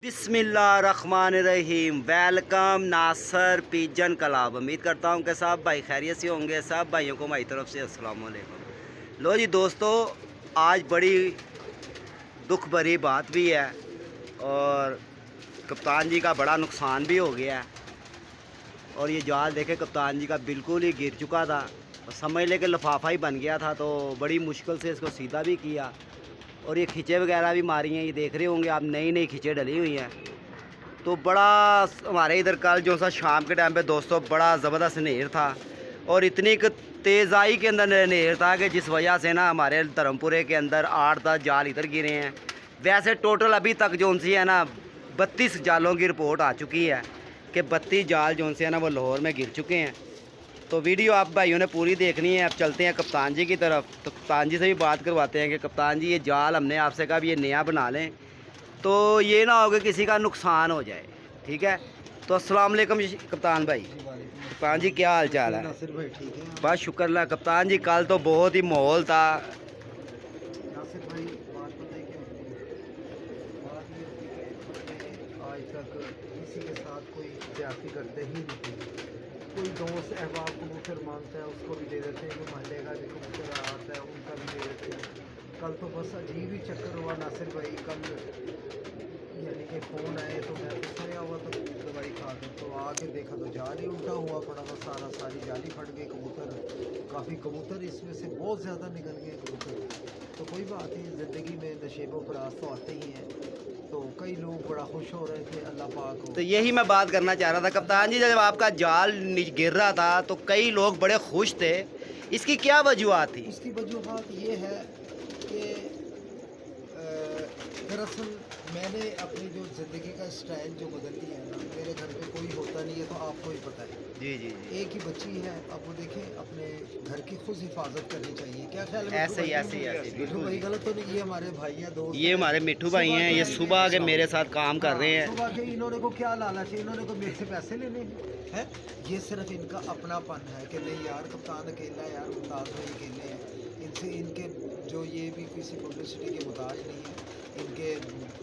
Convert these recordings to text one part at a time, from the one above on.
बिस्मिल्लाहिर्रहमानिर्रहीम। वेलकम नासर pigeon club. उम्मीद करता हूँ कि सब भाई खैरियत से होंगे। सब भाइयों को हमारी तरफ से अस्सलाम वालेकुम। लो जी दोस्तों, आज बड़ी दुख भरी बात भी है और कप्तान जी का बड़ा नुकसान भी हो गया है। और ये जाल देखे कप्तान जी का बिल्कुल ही गिर चुका था, समझ ले कि लिफाफा ही बन गया था। तो बड़ी मुश्किल से इसको सीधा भी किया और ये खिंचे वगैरह भी मारी हैं। ये देख रहे होंगे आप, नई नई खिंचे डली हुई हैं। तो बड़ा हमारे इधर कल जो सा शाम के टाइम पे दोस्तों बड़ा ज़बरदस्त नहर था और इतनी तेज़ाई के अंदर नहर था कि जिस वजह से ना हमारे धर्मपुरे के अंदर 8-10 जाल इधर गिरे हैं। वैसे टोटल अभी तक जो सी है ना 32 जालों की रिपोर्ट आ चुकी है कि 32 जाल जो से है ना वो लाहौर में गिर चुके हैं। तो वीडियो आप भाइयों ने पूरी देखनी है। अब चलते हैं कप्तान जी की तरफ, तो कप्तान जी से भी बात करवाते हैं कि कप्तान जी ये जाल हमने आपसे कहा भी ये नया बना लें, तो ये ना हो कि किसी का नुकसान हो जाए। ठीक है, तो अस्सलाम वालेकुम कप्तान भाई। कप्तान जी क्या हाल चाल है? नासिर भाई ठीक है। बस शुक्र अल्लाह। कप्तान जी कल तो बहुत ही माहौल था। नासिर भाई बात पता है क्या होती है, बात ये होती है कि आज तक किसी के साथ कोई ज्यादती करते ही नहीं थे। कोई दोस्त अहबाब कबूतर मांगता है उसको भी दे देते हैं, कोई महल्ले का भी कबूतर आता है उनका भी दे देते हैं। कल तो बस अजीब ही चक्कर हुआ नासिर भाई। कल यानी कि फ़ोन आए तो मैं तो सोया हुआ तो दवाई खा कर तो आके देखा तो जाल ही उल्टा हुआ पड़ा था। सारी जाली फट गई। कबूतर काफ़ी कबूतर इसमें से बहुत ज़्यादा निकल गए कबूतर। तो कोई बात नहीं, ज़िंदगी में नशेबो फराज तो आते ही हैं। तो कई लोग बड़ा खुश हो रहे थे, अल्लाह पाक हो। तो यही मैं बात करना चाह रहा था कप्तान जी, जब आपका जाल गिर रहा था तो कई लोग बड़े खुश थे, इसकी क्या वजूहत थी? इसकी वजूहत ये है कि दरअसल मैंने अपनी जो ज़िंदगी का स्टाइल जो बदल दिया है ना, मेरे घर पे कोई होता नहीं है तो आपको ही पता है। जी जी जी, एक ही बच्ची है, अब वो देखें अपने घर की खुद हिफाजत करनी चाहिए। क्या ख्याल है? ऐसे ही ऐसे ही ऐसे ही, मिठू बिल्कुल भाई जी। गलत तो नहीं? ये हमारे भाई हैं, दोस्त ये हैं। हमारे मिट्ठू भाई हैं, ये सुबह के मेरे साथ काम कर रहे हैं। सुबह के इन्होंने को क्या लालच है? इन्होंने को मेरे से पैसे लेने हैं? ये सिर्फ इनका अपनापन है कि नहीं यार कप्तान अकेला है, यार मुमताज़ भाई अकेले हैं। इनसे इनके जो ये भी किसी पब्लिसिटी के मुताज नहीं है। इनके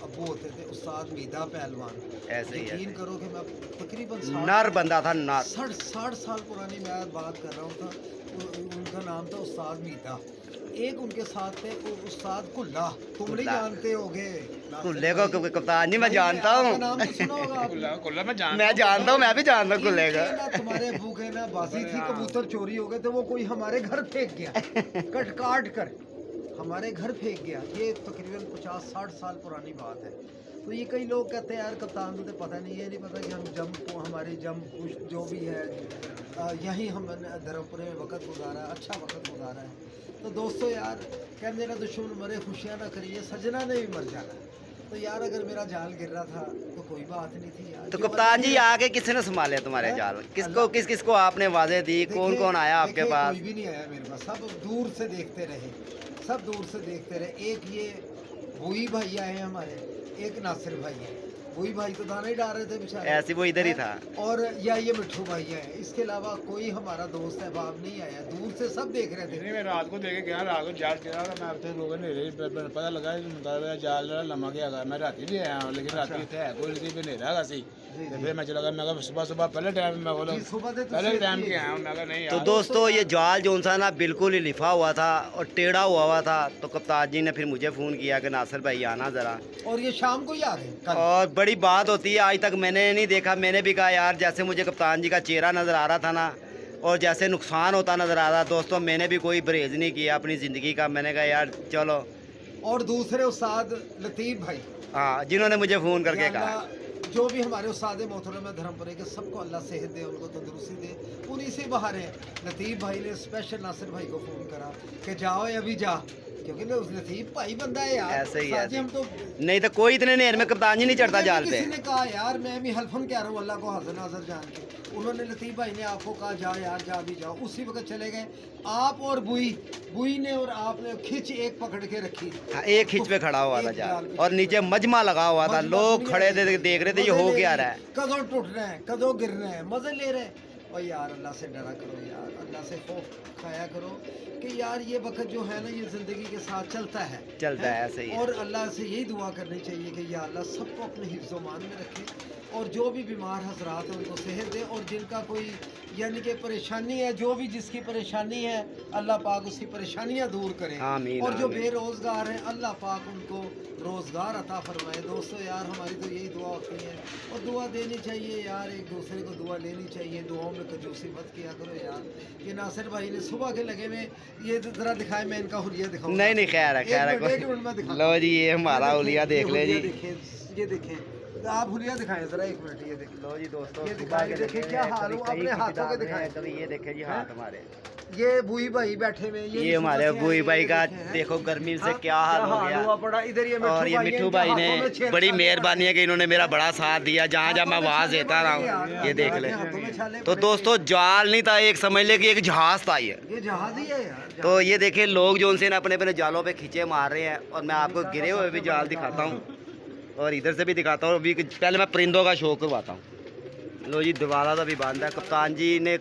अब्बू होते थे उस्ताद मीदा पहलवान। ऐसे ही यकीन करो कि मैं तकरीबन नर बंदा था, नर। 60 साल पुरानी मैं बात कर रहा हूँ था। उनका नाम था उस्ताद मीदा। एक उनके साथ थे उस्ताद कुल्ला, तुम नहीं जानते होगे कुल्ले को कप्तान जी मैं जानता हूँ। नाम तो सुना होगा आपने। मैं जानता हूँ, मैं भी जानता हूँ कुल्ले का। ना तुम्हारे अबू के ना बाजी थी, कबूतर चोरी हो गए थे, वो कोई हमारे घर फेंक गया कट काट कर हमारे घर फेंक गया। ये तकरीबन 50-60 साल पुरानी बात है। तो ये कई लोग कहते हैं यार कप्तान तो पता नहीं है, नहीं पता कि हम हमारी जम जो भी है यहीं हम धर्मपुरे में वक्त गुजारा है, अच्छा वक्त गुजारा है। तो दोस्तों यार कहते ना दुश्मन मरे खुशियाँ ना करिए, सजना ने भी मर जाना। तो यार अगर मेरा जाल गिर रहा था तो कोई बात नहीं थी यार। तो कप्तान जी आगे किसने संभाले तुम्हारे जाल? किसको आपने वाजे दी? कौन कौन आया आपके पास? कोई भी नहीं आया मेरे पास, सब दूर से देखते रहे, सब दूर से देखते रहे। एक ये भूई भाई आए हमारे, एक नासिर भाई है। भूई भाई तो दाना ही डाल रहे थे बेचारे, ऐसे वो इधर ही था। और या ये मिठू भाई है। इसके अलावा कोई हमारा दोस्त है बाप नहीं आया, दूर से सब देख रहे थे। नहीं, मैं रात को देखे गया, रात को जाल गिरा था। मैं अपने लोगों ने पता लगा जाल जरा लम्हा गया। मैं राती भी आया हूँ लेकिन राती इतने है कोई नहीं नेरा सी। तो फिर मैं चला गया, मैं सुबह पहले टाइम में बोला पहले टाइम के आया हूँ। मैं नहीं तो दोस्तों ये जाल जो सा ना बिल्कुल ही लिफा हुआ था और टेढ़ा हुआ था। तो कप्तान जी ने फिर मुझे फ़ोन किया कि नासिर भाई आना ज़रा, और ये शाम को ही आ गए। और बड़ी बात होती है, आज तक मैंने नहीं देखा। मैंने भी कहा यार जैसे मुझे कप्तान जी का चेहरा नज़र आ रहा था ना और जैसे नुकसान होता नज़र आ रहा, दोस्तों मैंने भी कोई परहेज़ नहीं किया अपनी ज़िंदगी का। मैंने कहा यार चलो। और दूसरे उस्ताद लतीफ़ भाई, हाँ, जिन्होंने मुझे फ़ोन करके कहा, जो भी हमारे उस्ताद मोहतरम धर्मपुरे के, सबको अल्लाह सेहत दे, उनको तंदुरुस्ती दे, उन्हीं से बाहर है। लतीफ़ भाई ने स्पेशल नासिर भाई को फ़ोन करा कि जाओ अभी जा, क्योंकि ना उस लतीफ़ भाई बंदा है यार। ऐसे ही साथ हम तो नहीं तो कोई इतने नेर में कप्तान जी नहीं चढ़ता जाल पे। किसी ने कहा यार मैं भी हल्फन कह रहा हूँ अल्लाह को हाज़िर नाज़र जान के, उन्होंने लतीफ़ भाई ने आपको कहा जाओ यार, जा भी जाओ। उसी वक्त चले गए आप और बुई ने और आपने खिंच एक पकड़ के रखी। हाँ, एक खिंच पे खड़ा हुआ था जाल और नीचे मजमा लगा हुआ था। लोग खड़े थे, देख रहे थे ये हो क्या रहा है, कदों टूट रहे हैं, कदों गिर रहे हैं, मजे ले रहे हैं। और यार अल्लाह से डरा करो यार, अल्लाह अल्लाह से खौफ खाया करो कि यार ये वक्त जो है ना ये ज़िंदगी के साथ चलता है सही है। और अल्लाह से यही दुआ करनी चाहिए कि या अल्लाह सबको अपने हिफ्ज़ मान में रखे और जो भी बीमार हजरात हैं उनको सेहत दे, और जिनका कोई यानी कि परेशानी है, जो भी जिसकी परेशानी है अल्लाह पाक उसकी परेशानियां दूर करे। आमीन, और जो आमीन। बेरोज़गार हैं अल्लाह पाक उनको रोज़गार अता फरमाए। दोस्तों यार हमारी तो यही दुआ होती है और दुआ देनी चाहिए यार, एक दूसरे को दुआ लेनी चाहिए, दुआओं में कंजूसी मत किया करो यार। ये नासिर भाई ने सुबह के लगे में ये ज़रा दिखाए, मैं इनका हुलिया दिखाऊंगा। नहीं खैर है, एक मिनट में दिखाता लो हूं। जी ये हमारा ये हुलिया देख ले जी। ये देखें आप हुलिया दिखाएं ज़रा, एक मिनट ये देखें। लो जी दोस्तों, ये दिखाएं, देखिए क्या हाल हो, अपने हाथों के दिखाएं। कभी ये देखे जी हाथ हमारे, ये बुई भाई बैठे हुए, ये हमारे बुई भाई का देखो गर्मी से क्या हाल हो गया। पड़ा इधर ये और ये मिट्ठू भाई ने बड़ी मेहरबानी है कि इन्होंने मेरा बड़ा साथ दिया जहाँ जहाँ मैं आवाज़ देता रहा हूँ। ये देख ले। तो दोस्तों जाल नहीं था, एक समझ ले कि एक जहाज था ये जहाज ही है यार। तो ये देखे लोग जो उनसे अपने अपने जालों पे खींचे मार रहे हैं, और मैं आपको गिरे हुए भी जाल दिखाता हूँ और इधर से भी दिखाता हूँ। अभी पहले मैं परिंदों का शो करवाता हूँ। लो जी दरवाज़ा तो भी बंद है। कप्तान जी ने,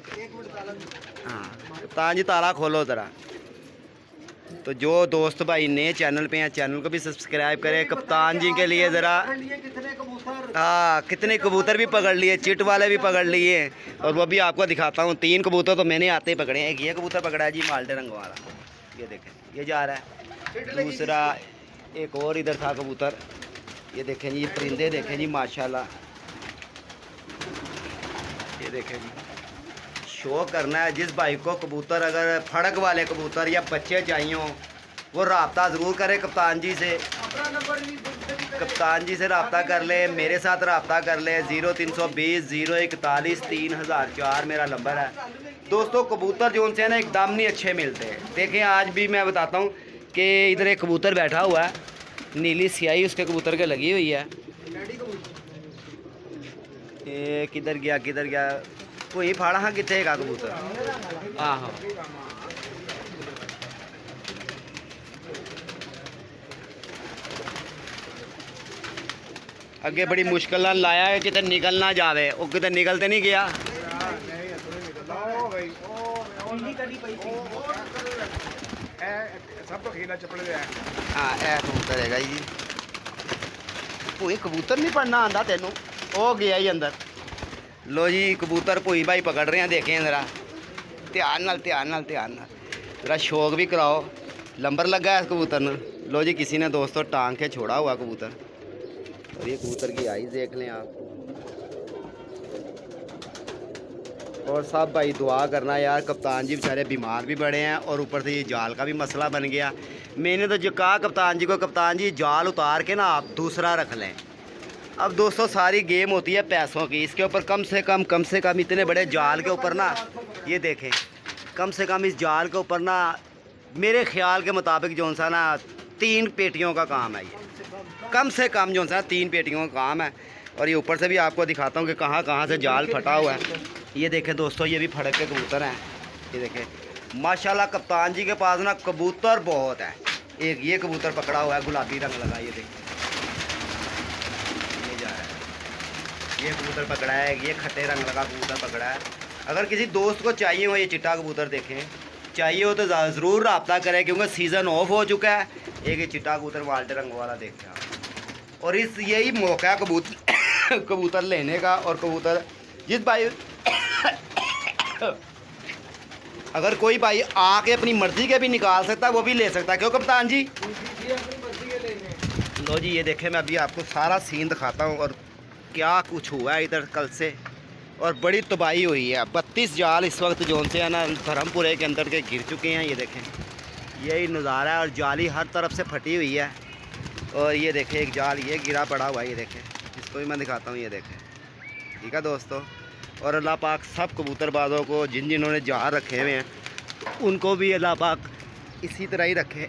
हाँ कप्तान जी ताला खोलो ज़रा। तो जो दोस्त भाई नए चैनल पे हैं चैनल को भी सब्सक्राइब करें। कप्तान जी के लिए ज़रा, हाँ कितने कबूतर भी पकड़ लिए, चिट वाले भी पकड़ लिए, और वो भी आपको दिखाता हूँ। 3 कबूतर तो मैंने आते ही पकड़े हैं। एक ये कबूतर पकड़ा है जी माल्टे रंग वाला, ये देखें ये जा रहा है। दूसरा एक और इधर था कबूतर, ये देखें जी। ये परिंदे देखें जी माशाल्लाह, ये देखें जी। शो करना है जिस भाई को कबूतर, अगर फड़क वाले कबूतर या बच्चे चाहिए हो वो रब्ता ज़रूर करे कप्तान जी से। कप्तान जी से रब्ता कर ले, मेरे साथ रब्ता कर ले। 0320 041 3004 मेरा नंबर है। दोस्तों कबूतर जो उनसे ना एकदम नहीं अच्छे मिलते। देखें आज भी मैं बताता हूँ कि इधर एक कबूतर बैठा हुआ है, नीली स्याही उसके कबूतर के लगी हुई है। ये किधर गया कोई फाड़ा, हाँ कितने का कबूतर, हाँ हाँ अगे बड़ी मुश्किल नाल लाया है, कितने निकल ना जावे। वो कितने निकलते नहीं गया। हाँ ए कबूतर है जी। कोई कबूतर नहीं पढ़ना आंदा तेनू, हो गया ही अंदर। लो जी कबूतर भोई भाई पकड़ रहे हैं, देखें ज़रा ध्यान नाल ज़रा शौक भी कराओ। लंबर लगा है इस कबूतर ने। लो जी किसी ने दोस्तों टांग के छोड़ा हुआ कबूतर, और ये कबूतर की आइज़ देख लें आप। और सब भाई दुआ करना यार, कप्तान जी बेचारे बीमार भी बड़े हैं और ऊपर से ये जाल का भी मसला बन गया। मैंने तो जो कहा कप्तान जी को, कप्तान जी जाल उतार के ना आप दूसरा रख लें। अब दोस्तों सारी गेम होती है पैसों की। इसके ऊपर कम से कम इतने बड़े जाल के ऊपर ना, ये देखें कम से कम इस जाल के ऊपर ना मेरे ख्याल के मुताबिक जो सा ना 3 पेटियों का काम है। ये कम से कम जो सा 3 पेटियों का काम है। और ये ऊपर से भी आपको दिखाता हूँ कि कहाँ कहाँ से जाल फटा हुआ है। ये देखें दोस्तों ये भी फड़क के कबूतर हैं। ये देखें माशाल्लाह कप्तान जी के पास ना कबूतर बहुत है। एक ये कबूतर पकड़ा हुआ है गुलाबी रंग लगा, ये देखें ये जा रहा है। ये कबूतर पकड़ा है, ये खट्टे रंग लगा कबूतर पकड़ा है। अगर किसी दोस्त को चाहिए हो ये चिट्टा कबूतर देखें चाहिए हो तो ज़रूर रब्ता करें, क्योंकि सीज़न ऑफ हो चुका है। एक ये चिट्टा कबूतर वाल्टे रंग वाला देखें आप। और इस यही मौका है कबूतर लेने का। और कबूतर जिस भाई अगर कोई भाई आके अपनी मर्ज़ी के भी निकाल सकता है वो भी ले सकता है, क्यों कप्तान जी? लो जी ये देखें मैं अभी आपको सारा सीन दिखाता हूँ और क्या कुछ हुआ है इधर कल से। और बड़ी तबाही हुई है। 32 जाल इस वक्त जोन से है ना धर्मपुरे के अंदर के गिर चुके हैं। ये देखें यही नज़ारा है, और जाली हर तरफ से फटी हुई है। और ये देखें एक जाल ये गिरा पड़ा हुआ है, ये देखें इसको भी मैं दिखाता हूँ, ये देखें। ठीक है दोस्तों, और अल्लाह पाक सब कबूतरबाजों को जिन्होंने जहाँ रखे हुए हैं उनको भी अल्लाह पाक इसी तरह ही रखे।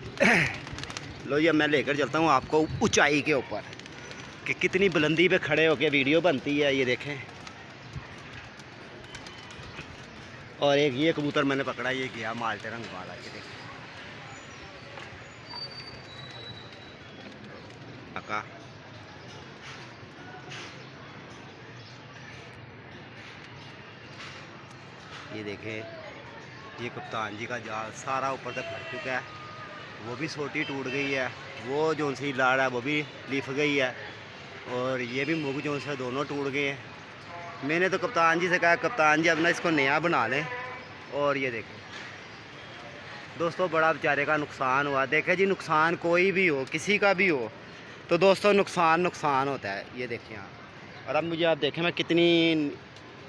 लो जी अब मैं लेकर चलता हूँ आपको ऊंचाई के ऊपर कि कितनी बुलंदी पे खड़े होकर वीडियो बनती है, ये देखें। और एक ये कबूतर मैंने पकड़ा, ये गया माल्टे रंग वाला, ये देखें अका। ये देखें ये कप्तान जी का जाल सारा ऊपर तक फट चुका है, वो भी सोटी टूट गई है, वो जो सी लाड़ है वो भी लिफ गई है, और ये भी मुग जो से दोनों टूट गए हैं। मैंने तो कप्तान जी से कहा कप्तान जी अब ना इसको नया बना लें। और ये देखें दोस्तों बड़ा बेचारे का नुकसान हुआ। देखें जी नुकसान कोई भी हो किसी का भी हो तो दोस्तों नुकसान होता है। ये देखें आप, और अब मुझे आप देखें मैं कितनी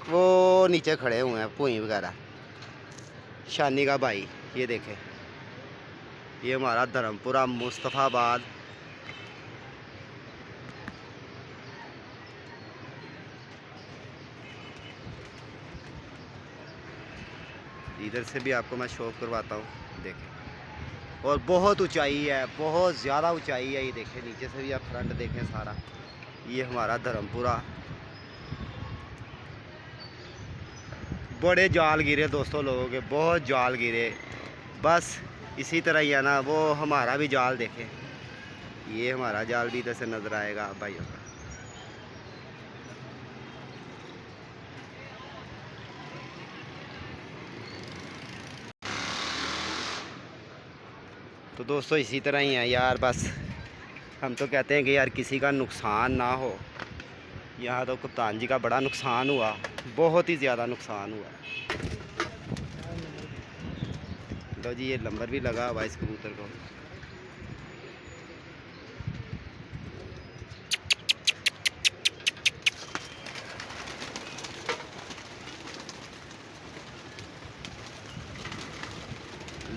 वो नीचे खड़े हुए हैं भूई वगैरह, शानी का भाई। ये देखें ये हमारा धर्मपुरा मुस्तफ़ाबाद। इधर से भी आपको मैं शो करवाता हूँ, देखें। और बहुत ऊंचाई है, बहुत ज़्यादा ऊंचाई है। ये देखें नीचे से भी आप फ्रंट देखें सारा। ये हमारा धर्मपुरा। बड़े जाल गिरे दोस्तों लोगों के, बहुत जाल गिरे। बस इसी तरह ही है ना, वो हमारा भी जाल देखें, ये हमारा जाल भी इधर से नज़र आएगा भाइयों का। तो दोस्तों इसी तरह ही है यार, बस हम तो कहते हैं कि यार किसी का नुकसान ना हो। यहाँ तो कप्तान जी का बड़ा नुकसान हुआ, बहुत ही ज़्यादा नुकसान हुआ। लो जी ये नंबर भी लगा हुआ इस कबूतर को।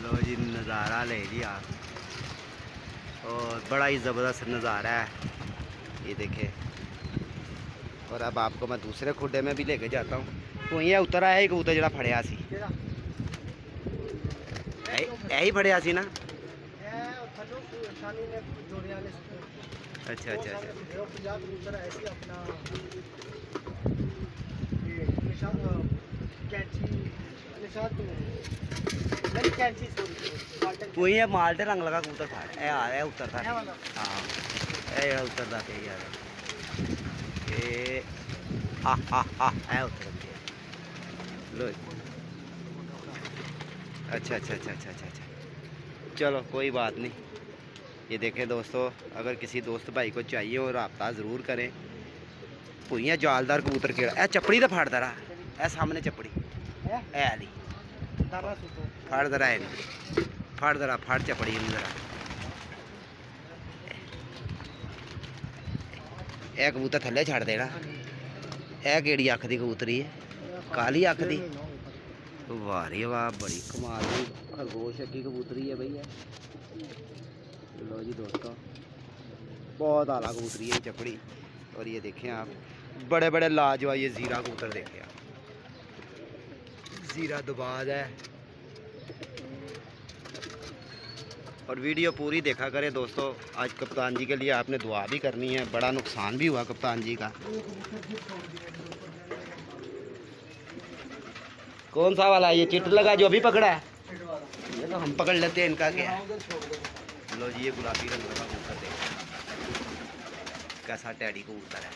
लो जी नज़ारा ले जी आप, और बड़ा ही ज़बरदस्त नज़ारा है ये देखें। और अब आपको मैं दूसरे खुड्डे में भी लेके जाता हूँ। तो ये उतर आया कबूतर जरा फड़िया सी, यही फड़िया सी ना। अच्छा अच्छा कोई है माल्टे रंग लगा कबूतर फाड़ ए आ रहा है उतरता। हाँ ए उतरता पे यार ए है उतर लो। अच्छा चलो कोई बात नहीं। ये देखें दोस्तों, अगर किसी दोस्त भाई को चाहिए और रब्ता ज़रूर करें। भुइयां जालदार कबूतर केड़ा ए चपड़ी तो फाड़ दरा ए सामने चपड़ी ए आली फाड़ दरा है फाड़ दरा फाड़ चपड़ी जरा ए कबूतर थल्ले छड़ देना। ए केड़ी अख दी कबूतरी है, काली अख दी। वाह रे वाह बड़ी कमाल की खरगोश की कबूतरी है भैया। लो जी दोस्तों बहुत आला कबूतरी है चपड़ी। और ये देखें आप बड़े बड़े लाजवाब ये ज़ीरा कबूतर देखें आप, ज़ीरा दुबाज है। और वीडियो पूरी देखा करें दोस्तों। आज कप्तान जी के लिए आपने दुआ भी करनी है, बड़ा नुकसान भी हुआ कप्तान जी का। कौन सा वाला ये चिट लगा जो अभी पकड़ा है? ये तो हम पकड़ लेते हैं, इनका क्या है। लो जी ये गुलाबी रंग का कबूतर देखें कैसा टैडी कबूतर है।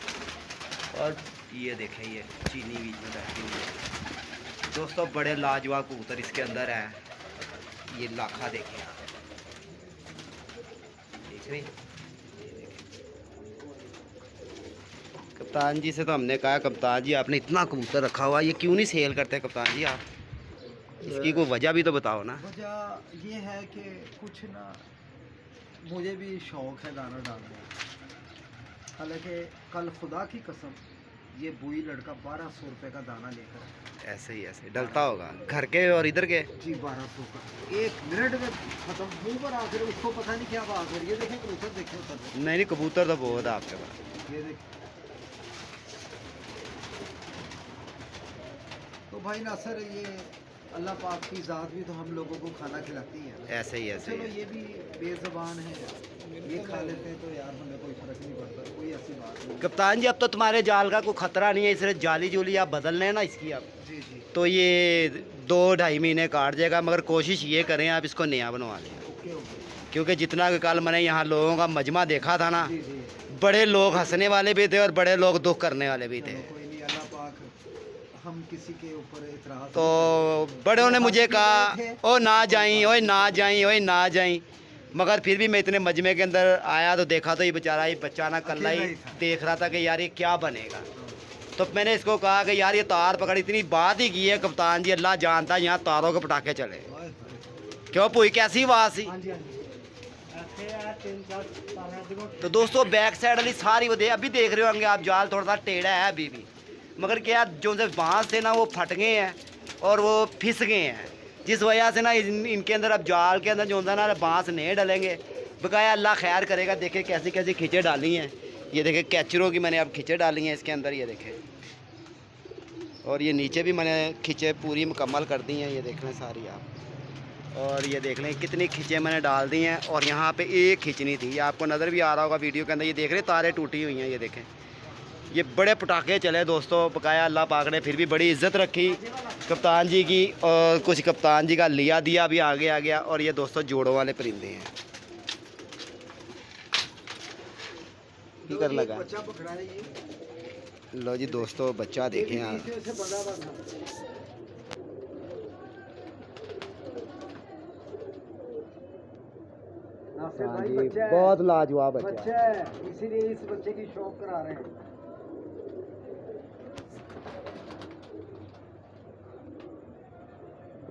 और ये देखें ये चीनी बीच में बैठी हुई है दोस्तों, बड़े लाजवाब कबूतर इसके अंदर है। ये लाखा देखें आप, देख रहे कप्तान जी से तो हमने कहा कप्तान जी आपने इतना कबूतर रखा हुआ, ये क्यों नहीं सेल करते कप्तान जी आप? इसकी कोई वजह भी तो बताओ ना। वजह ये है कि कुछ ना मुझे भी शौक़ है दाना डालने। हालांकि कल खुदा की कसम ये बुई लड़का 1200 रुपये का दाना लेकर ऐसे डलता होगा घर के और इधर के जी 1200 का 1 मिनट में खत्म। मुँह पर आकर उसको पता नहीं क्या बात है। ये देखें कबूतर देखें उतर नहीं कबूतर तो बहुत है आपके पास। ये देख तो भाई नासर ये अल्लाह पाक की ज़ात भी तो हम लोगों को खाना खिलाती है। ऐसे ही चलो ये भी बेज़बान है, ये खा लेते हैं तो यार हमें कोई फ़र्क नहीं पड़ता, कोई ऐसी बात नहीं। कप्तान जी अब तो तुम्हारे जाल का कोई ख़तरा नहीं है, इसलिए जाली जूली आप बदल लें ना इसकी आप। जी जी तो ये 2-2.5 महीने काट जाएगा, मगर कोशिश ये करें आप इसको नया बनवा लें। ओके ओके क्योंकि जितना कि कल मैंने यहाँ लोगों का मजमा देखा था ना, जी जी बड़े लोग हंसने वाले भी थे और बड़े लोग दुख करने वाले भी थे। कोई नहीं, अल्लाह पाक हम किसी के ऊपर इतराज़ तो बड़ों ने मुझे कहा ओ ना जाई, ओए ना जाई, ओए ना जाई, मगर फिर भी मैं इतने मजमे के अंदर आया तो देखा तो ये बेचारा ये बच्चा ना कल्ला ही देख रहा था कि यार ये क्या बनेगा। तो मैंने इसको कहा कि यार ये तार पकड़, इतनी बात ही की है कप्तान जी, अल्लाह जानता है यहाँ तारों के पटाखे चले। क्यों पुई कैसी आवाज़ सी। तो दोस्तों बैक साइड वाली सारी वो अभी देख रहे होंगे आप, जाल थोड़ा सा टेढ़ा है अभी भी, मगर क्या जो से बांस थे ना वो फट गए हैं और वो फिस गए हैं, जिस वजह से ना इनके अंदर अब जाल के अंदर जो होता है ना बांस नहीं डलेंगे। बकाया अल्लाह खैर करेगा। देखे कैसी कैसी खींचे डाली हैं, ये देखे कैचरों की मैंने अब खींचे डाली हैं इसके अंदर, ये देखे, और ये नीचे भी मैंने खींचे पूरी मुकम्मल कर दी हैं, ये देख लें सारी आप, और ये देख लें कितनी खींचे मैंने डाल दी हैं। और यहाँ पे एक खींचनी थी, ये आपको नज़र भी आ रहा होगा वीडियो के अंदर, ये देख रहे तारे टूटी हुई हैं, ये देखें, ये बड़े पटाखे चले दोस्तों। बकाया अल्लाह पाक ने फिर भी बड़ी इज्जत रखी कप्तान जी की, और कुछ कप्तान जी का लिया दिया भी आगे आ गया। और ये दोस्तों जोड़ों वाले परिंदे हैं। कर लगा बच्चा पकड़ा है ये। लो जी दोस्तों बच्चा देखें आप, नासिर भाई जी बच्चा है, बहुत लाजवाब बच्चा बच्चा है, इसीलिए इस बच्चे की शौक करा रहे हैं।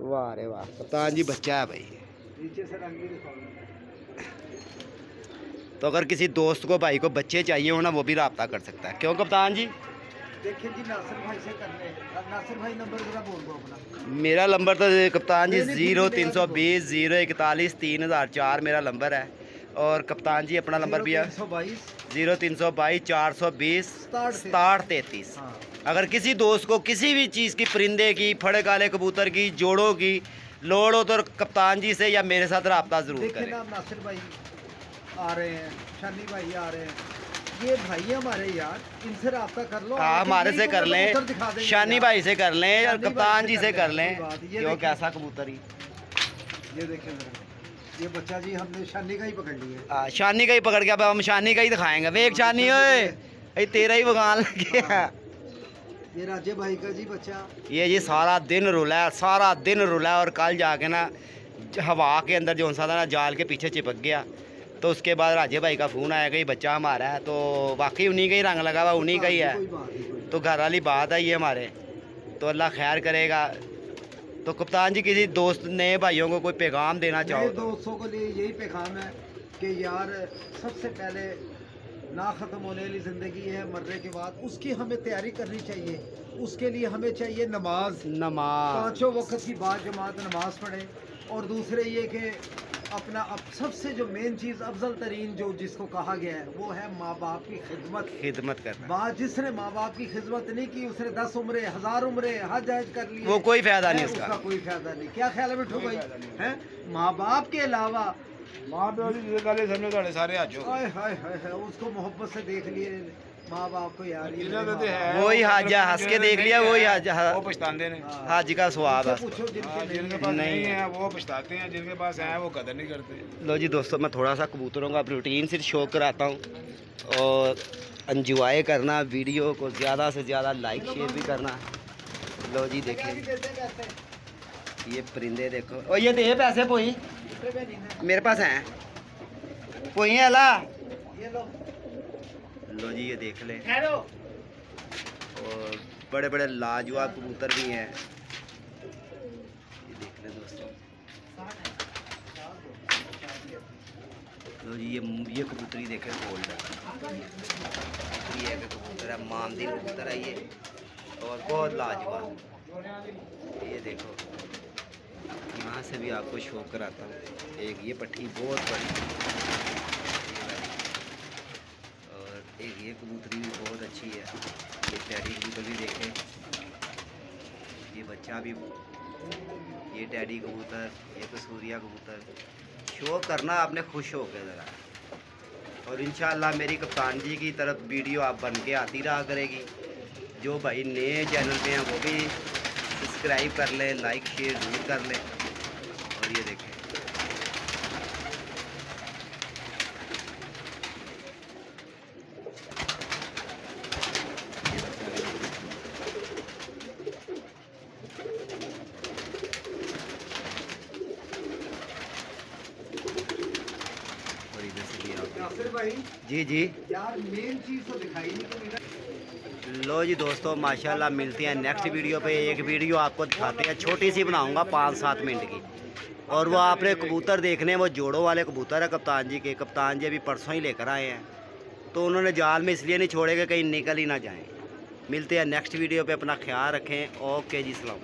वाह रे वाह कप्तान जी बच्चा है भाई। नीचे से रंग भी दिखाओ। तो अगर किसी दोस्त को भाई को बच्चे चाहिए हो ना, वो भी रब्ता कर सकता है। क्यों कप्तान जी? देखिए जी नासिर भाई से कर ले। नासिर भाई नंबर जरा बोल दो अपना। मेरा नंबर तो कप्तान जी 0320 041 3004 मेरा नंबर है, और कप्तान जी अपना नंबर भी है 0322 420 6733। अगर किसी दोस्त को किसी भी चीज़ की, परिंदे की, फड़े काले कबूतर की, जोड़ों की लोड़ हो तो कप्तान जी से या मेरे साथ रब्ता ज़रूर करें। नासिर भाई आ रहे हैं, शानी भाई आ रहे हैं, ये भाई हमारे यार, इनसे रब्ता कर लो। हाँ हमारे से कर लें, शानी भाई से कर लें, और कप्तान जी से कर लें। क्यों कैसा कबूतर ही। ये देखें ये बच्चा जी हमने शानी का ही पकड़ लिया। हाँ शानी का ही पकड़ गया, हम शानी का ही दिखाएंगे। वे एक शानी ओए तेरा ही बगान लग गया। ये राजे भाई का जी बच्चा, ये जी सारा दिन रुला है, सारा दिन रुला है, और कल जाके ना हवा के अंदर जो सा था ना जाल के पीछे चिपक गया। तो उसके बाद राजे भाई का फ़ोन आया कि बच्चा हमारा है, तो वाकई उन्हीं का ही रंग लगा हुआ, उन्हीं का ही है। तो घर वाली बात है ये हमारे, तो अल्लाह खैर करेगा। तो कप्तान जी किसी दोस्त नए भाइयों को कोई पैगाम देना चाहो? दोस्तों के लिए यही पैगाम है कि यार सबसे पहले ना ख़त्म होने वाली ज़िंदगी है, मरने के बाद उसकी हमें तैयारी करनी चाहिए। उसके लिए हमें चाहिए नमाज, पाँचों वक्त की बाद जमात नमाज पढ़े। और दूसरे ये कि अपना अब सबसे जो मेन चीज़ अफजल तरीन जो जिसको कहा गया है वो है माँ बाप की खिदमत करना। जिसने माँ बाप की खिदमत नहीं की उसने 10 उम्रें 1000 उम्रें हज हज कर लिए, वो कोई फायदा नहीं, उसका कोई फायदा नहीं। क्या ख्याल है मिठू भाई? हैं माँ बाप के अलावा माँ बाप सारे हाय हाय हाय उसको मोहब्बत से देख लिए माँ बाप को यार, वही हाजा हंस के देख लिया, वही वो पछताते हैं। हाज का स्वाब है। पूछो जिनके पास नहीं है वो पछताते हैं, जिनके पास है वो कदर नहीं करते। लो जी दोस्तों मैं थोड़ा सा कबूतरों का रूटीन से शो कराता हूँ, और एंजॉय करना, वीडियो को ज़्यादा से ज़्यादा लाइक शेयर भी करना। लो जी देखें ये परिंदे देखो, और ये दे पैसे पोई मेरे पास हैं, पोई है अला। लो जी ये देख लें, और बड़े बड़े लाजवाब कबूतर भी हैं, ये देख लें दोस्तों। लो जी ये कबूतरी देखें गोल्ड है, ये कबूतर है, मामदी कबूतर है ये, और बहुत लाजवाब। ये देखो यहाँ से भी आपको शो कराता हूँ। एक ये पट्टी बहुत बड़ी, एक ये कबूतरी भी बहुत अच्छी है। ये टैडी कबूतर भी देखें, ये बच्चा भी, ये टैडी कबूतर, ये कसूरिया कबूतर। शो करना आपने खुश हो के ज़रा, और इंशाअल्लाह मेरी कप्तान जी की तरफ वीडियो आप बन के आती रहा करेगी। जो भाई नए चैनल पे हैं वो भी सब्सक्राइब कर लें, लाइक शेयर ज़रूर कर लें। और ये देखें भाई जी जी। यार मेन चीज़ तो दिखाई नहीं तो मेरा। लो जी दोस्तों, माशाल्लाह मिलते हैं नेक्स्ट वीडियो पे। एक वीडियो आपको दिखाते हैं, छोटी सी बनाऊंगा 5-7 मिनट की। और वो आपने कबूतर देखने हैं, वो जोड़ों वाले कबूतर है कप्तान जी के। कप्तान जी अभी परसों ही लेकर आए हैं, तो उन्होंने जाल में इसलिए नहीं छोड़े कि कहीं निकल ही ना जाएं। मिलते हैं नेक्स्ट वीडियो पे, अपना ख्याल रखें। ओके जी, सलाम।